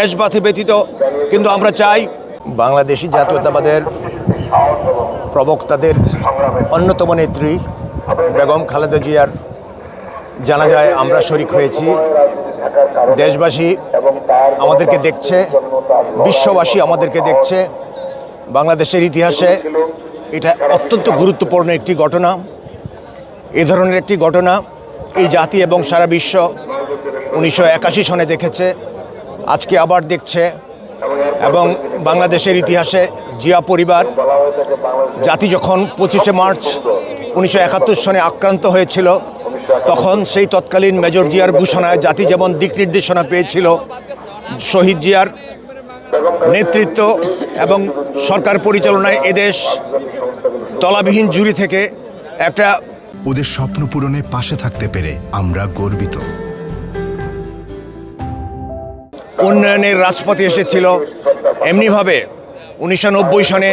দেশবাসী ব্যতীত। কিন্তু আমরা চাই বাংলাদেশি জাতীয়তাবাদের প্রবক্তাদের অন্যতম নেত্রী বেগম খালেদা জিয়ার জানাজায় আমরা শরিক হয়েছি। দেশবাসী আমাদেরকে দেখছে, বিশ্ববাসী আমাদেরকে দেখছে। বাংলাদেশের ইতিহাসে এটা অত্যন্ত গুরুত্বপূর্ণ একটি ঘটনা। এ ধরনের একটি ঘটনা এই জাতি এবং সারা বিশ্ব 1981 সনে দেখেছে, আজকে আবার দেখছে। এবং বাংলাদেশের ইতিহাসে জিয়া পরিবার, জাতি যখন 25শে মার্চ 1971 সনে আক্রান্ত হয়েছিল, তখন সেই তৎকালীন মেজর জিয়ার ঘোষণায় জাতি যেমন দিক নির্দেশনা পেয়েছিল, শহীদ জিয়ার নেতৃত্ব এবং সরকার পরিচালনায় এদেশ তলাবিহীন জুড়ি থেকে একটা ওদের স্বপ্ন পূরণে পাশে থাকতে পেরে আমরা গর্বিত। উন্নয়নের রাজপথে এসেছিল। এমনিভাবে 1990 সনে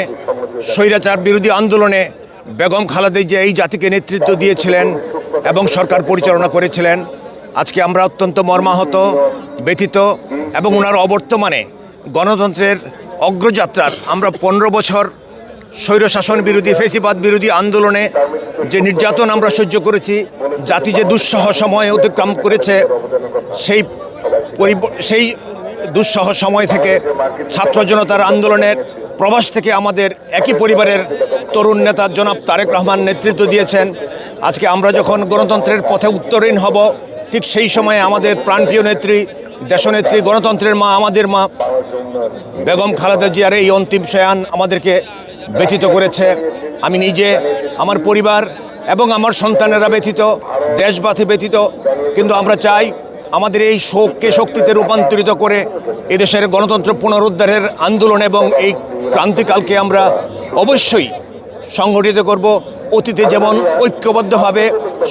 স্বৈরাচার বিরোধী আন্দোলনে বেগম খালেদা জিয়া এই জাতিকে নেতৃত্ব দিয়েছিলেন এবং সরকার পরিচালনা করেছিলেন। আজকে আমরা অত্যন্ত মর্মাহত, ব্যথিত এবং ওনার অবর্তমানে গণতন্ত্রের অগ্রযাত্রার আমরা 15 বছর স্বৈরশাসন বিরোধী, ফেসিবাদ বিরোধী আন্দোলনে যে নির্যাতন আমরা সহ্য করেছি, জাতি যে দুঃসহ সময় অতিক্রম করেছে, সেই দুঃসহ সময় থেকে ছাত্র জনতার আন্দোলনের প্রবাস থেকে আমাদের একই পরিবারের তরুণ নেতা জনাব তারেক রহমান নেতৃত্ব দিয়েছেন। আজকে আমরা যখন গণতন্ত্রের পথে উত্তরীণ হব, ঠিক সেই সময়ে আমাদের প্রাণপ্রিয় নেত্রী, দেশনেত্রী, গণতন্ত্রের মা, আমাদের মা বেগম খালেদা জিয়ার এই অন্তিম শয়ান আমাদেরকে ব্যথিত করেছে। আমি নিজে, আমার পরিবার এবং আমার সন্তানেরা ব্যথিত, দেশবাসী ব্যথিত। কিন্তু আমরা চাই আমাদের এই শোককে শক্তিতে রূপান্তরিত করে এদেশের গণতন্ত্র পুনরুদ্ধারের আন্দোলন এবং এই ক্রান্তিকালকে আমরা অবশ্যই সংগঠিত করব। অতীতে যেমন ঐক্যবদ্ধভাবে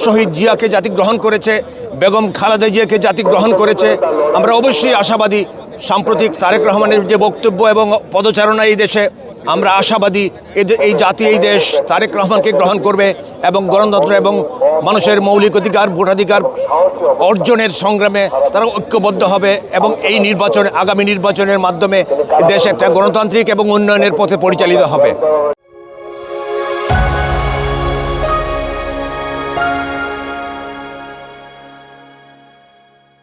শহীদ জিয়াকে জাতি গ্রহণ করেছে, বেগম খালেদা জিয়াকে জাতি গ্রহণ করেছে, আমরা অবশ্যই আশাবাদী সাম্প্রতিক তারেক রহমানের যে বক্তব্য এবং পদচারণা এই দেশে, আমরা আশাবাদী এই জাতি, এই দেশ তারেক রহমানকে গ্রহণ করবে এবং গণতন্ত্র এবং মানুষের মৌলিক অধিকার, ভোটাধিকার অর্জনের সংগ্রামে তারা ঐক্যবদ্ধ হবে এবং এই নির্বাচনে, আগামী নির্বাচনের মাধ্যমে দেশ একটা গণতান্ত্রিক এবং উন্নয়নের পথে পরিচালিত হবে।